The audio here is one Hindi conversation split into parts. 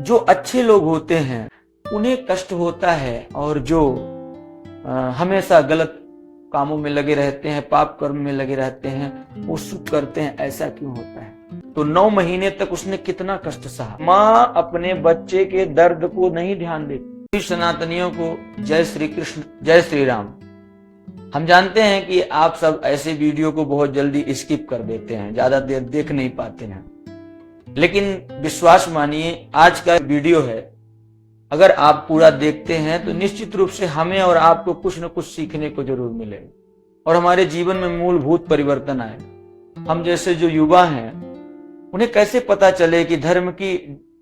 जो अच्छे लोग होते हैं उन्हें कष्ट होता है और जो हमेशा गलत कामों में लगे रहते हैं, पाप कर्म में लगे रहते हैं, वो सुख करते हैं। ऐसा क्यों होता है? तो 9 महीने तक उसने कितना कष्ट सहा। माँ अपने बच्चे के दर्द को नहीं ध्यान देती। सनातनियों को जय श्री कृष्ण, जय श्री राम। हम जानते हैं कि आप सब ऐसे वीडियो को बहुत जल्दी स्किप कर देते हैं, ज्यादा देर देख नहीं पाते हैं, लेकिन विश्वास मानिए आज का वीडियो है, अगर आप पूरा देखते हैं तो निश्चित रूप से हमें और आपको कुछ न कुछ सीखने को जरूर मिलेगा और हमारे जीवन में मूलभूत परिवर्तन आएगा। हम जैसे जो युवा हैं उन्हें कैसे पता चले कि धर्म की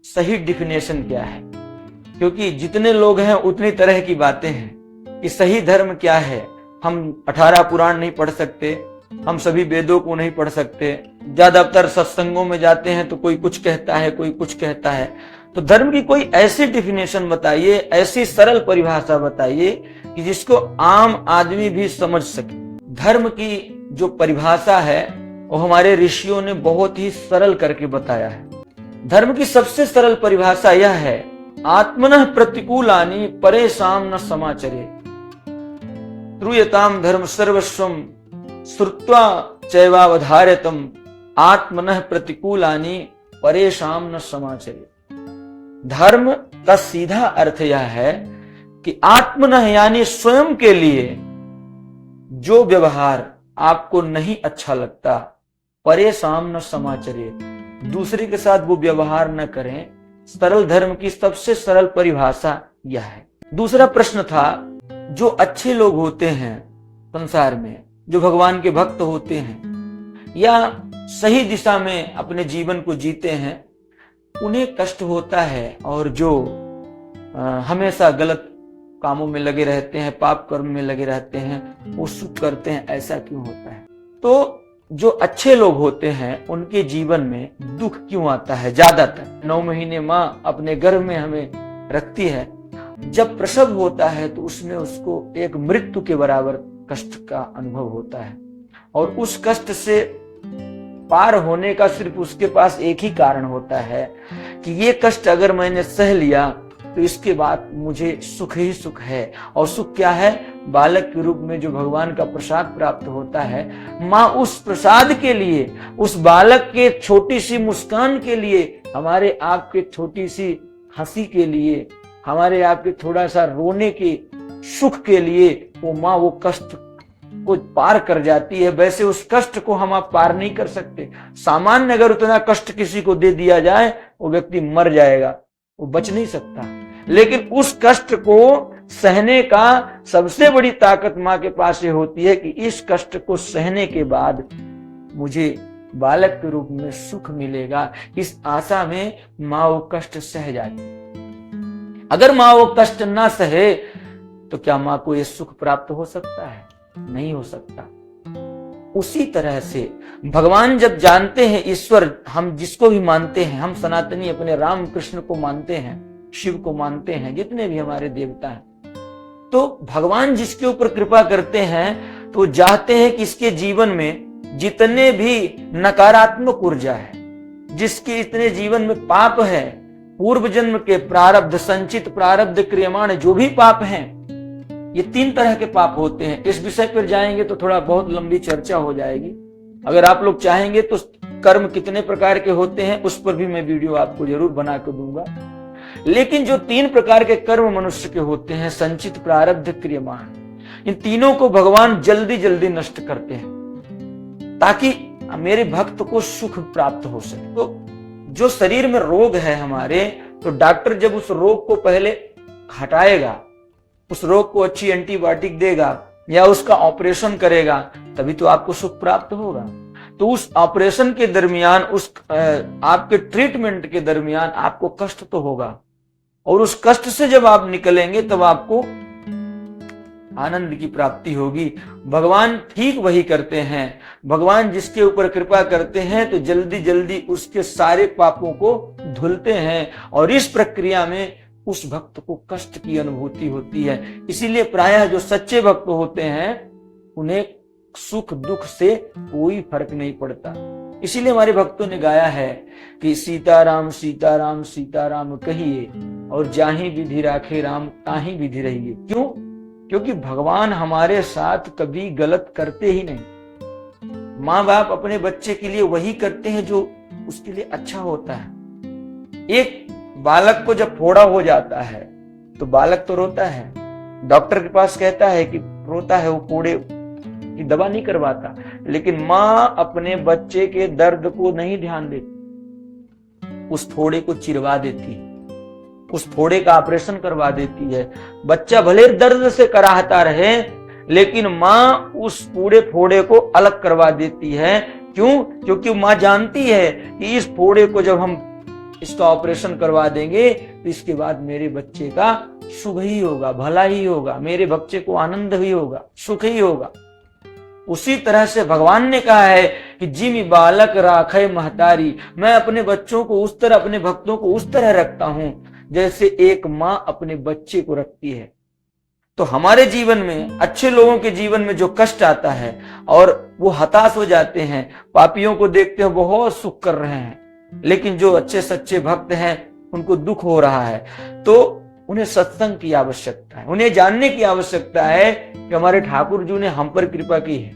सही डिफिनेशन क्या है, क्योंकि जितने लोग हैं उतनी तरह की बातें हैं कि सही धर्म क्या है। हम 18 पुराण नहीं पढ़ सकते, हम सभी वेदों को नहीं पढ़ सकते, ज्यादातर सत्संगों में जाते हैं तो कोई कुछ कहता है, कोई कुछ कहता है। तो धर्म की कोई ऐसी डिफिनेशन बताइए, ऐसी सरल परिभाषा बताइए कि जिसको आम आदमी भी समझ सके। धर्म की जो परिभाषा है वो हमारे ऋषियों ने बहुत ही सरल करके बताया है। धर्म की सबसे सरल परिभाषा यह है, आत्मनः प्रतिकूलानि परेषां न समाचरे, श्रूयताम धर्म सर्वस्वम श्रुत्वा चैवावधार्यतम, आत्मनः प्रतिकूलानि परेषां न समाचरे। धर्म का सीधा अर्थ यह है कि आत्मनः यानी स्वयं के लिए जो व्यवहार आपको नहीं अच्छा लगता, परेषां न समाचरे, दूसरे के साथ वो व्यवहार न करें। सरल धर्म की सबसे सरल परिभाषा यह है। दूसरा प्रश्न था, जो अच्छे लोग होते हैं संसार में, जो भगवान के भक्त होते हैं या सही दिशा में अपने जीवन को जीते हैं, उन्हें कष्ट होता है और जो हमेशा गलत कामों में लगे रहते हैं, पाप कर्म में लगे रहते हैं, वो सुख करते हैं। ऐसा क्यों होता है? तो जो अच्छे लोग होते हैं उनके जीवन में दुख क्यों आता है? ज्यादातर 9 महीने माँ अपने गर्भ में हमें रखती है, जब प्रसव होता है तो उसमें उसको एक मृत्यु के बराबर कष्ट का अनुभव होता है और उस कष्ट से पार होने का सिर्फ उसके पास एक ही कारण होता है कि ये कष्ट अगर मैंने सह लिया तो इसके बाद मुझे सुख ही सुख है। और सुख क्या है? बालक के रूप में जो भगवान का प्रसाद प्राप्त होता है। माँ उस प्रसाद के लिए, उस बालक के छोटी सी मुस्कान के लिए, हमारे आपके छोटी सी हंसी के लिए, हमारे आपके थोड़ा सा रोने के सुख के लिए वो माँ वो कष्ट को पार कर जाती है। वैसे उस कष्ट को हम आप पार नहीं कर सकते। सामान्य अगर उतना कष्ट किसी को दे दिया जाए वो व्यक्ति मर जाएगा, वो बच नहीं सकता। लेकिन उस कष्ट को सहने का सबसे बड़ी ताकत माँ के पास ये होती है कि इस कष्ट को सहने के बाद मुझे बालक के रूप में सुख मिलेगा। इस आशा में माँ वो कष्ट सह जाती। अगर माँ वो कष्ट ना सहे तो क्या माँ को ये सुख प्राप्त हो सकता है? नहीं हो सकता। उसी तरह से भगवान जब जानते हैं, ईश्वर हम जिसको भी मानते हैं, हम सनातनी अपने राम कृष्ण को मानते हैं, शिव को मानते हैं, जितने भी हमारे देवता हैं, तो भगवान जिसके ऊपर कृपा करते हैं तो चाहते हैं कि इसके जीवन में जितने भी नकारात्मक ऊर्जा है, जिसके इतने जीवन में पाप है, पूर्व जन्म के प्रारब्ध, संचित प्रारब्ध, क्रियमाण जो भी पाप हैं, ये 3 तरह के पाप होते हैं। इस विषय पर जाएंगे तो थोड़ा बहुत लंबी चर्चा हो जाएगी। अगर आप लोग चाहेंगे तो कर्म कितने प्रकार के होते हैं उस पर भी मैं वीडियो आपको जरूर बना कर दूंगा। लेकिन जो 3 प्रकार के कर्म मनुष्य के होते हैं, संचित प्रारब्ध, क्रियमाण, इन तीनों को भगवान जल्दी जल्दी नष्ट करते हैं ताकि मेरे भक्त को सुख प्राप्त हो सके। तो जो शरीर में रोग है हमारे, तो डॉक्टर जब उस रोग को पहले हटाएगा, उस रोग को अच्छी एंटीबायोटिक देगा या उसका ऑपरेशन करेगा, तभी तो आपको सुख प्राप्त होगा। तो उस ऑपरेशन के दरमियान, उस आपके ट्रीटमेंट के दरमियान आपको कष्ट तो होगा और उस कष्ट से जब आप निकलेंगे तब आपको आनंद की प्राप्ति होगी। भगवान ठीक वही करते हैं। भगवान जिसके ऊपर कृपा करते हैं तो जल्दी जल्दी उसके सारे पापों को धुलते हैं और इस प्रक्रिया में उस भक्त को कष्ट की अनुभूति होती है। इसीलिए प्रायः जो सच्चे भक्त होते हैं उन्हें सुख दुख से कोई फर्क नहीं पड़ता। इसीलिए हमारे भक्तों ने गाया है कि सीताराम सीताराम सीताराम कहिए और जाहि विधि राखे राम ताहि विधि रहिए। क्यों? क्योंकि भगवान हमारे साथ कभी गलत करते ही नहीं। माँ बाप अपने बच्चे के लिए वही करते हैं जो उसके लिए अच्छा होता है। एक बालक को जब फोड़ा हो जाता है तो बालक तो रोता है, डॉक्टर के पास कहता है कि रोता है, वो फोड़े की दवा नहीं करवाता, लेकिन माँ अपने बच्चे के दर्द को नहीं ध्यान देती, उस फोड़े को चिरवा देती है, उस फोड़े का ऑपरेशन करवा देती है। बच्चा भले दर्द से कराहता रहे, लेकिन माँ उस पूरे फोड़े को अलग करवा देती है। क्यों? क्योंकि माँ जानती है कि इस फोड़े को जब हम इसका ऑपरेशन करवा देंगे तो इसके बाद मेरे बच्चे का शुभ ही होगा, भला ही होगा, मेरे बच्चे को आनंद ही होगा, सुख ही होगा। उसी तरह से भगवान ने कहा है कि जिमि बालक राखे महतारी, मैं अपने बच्चों को उस तरह, अपने भक्तों को उस तरह रखता हूं जैसे एक माँ अपने बच्चे को रखती है। तो हमारे जीवन में, अच्छे लोगों के जीवन में जो कष्ट आता है और वो हताश हो जाते हैं, पापियों को देखते हैं बहुत सुख कर रहे हैं, लेकिन जो अच्छे सच्चे भक्त हैं उनको दुख हो रहा है, तो उन्हें सत्संग की आवश्यकता है, उन्हें जानने की आवश्यकता है कि हमारे ठाकुर जी ने हम पर कृपा की है।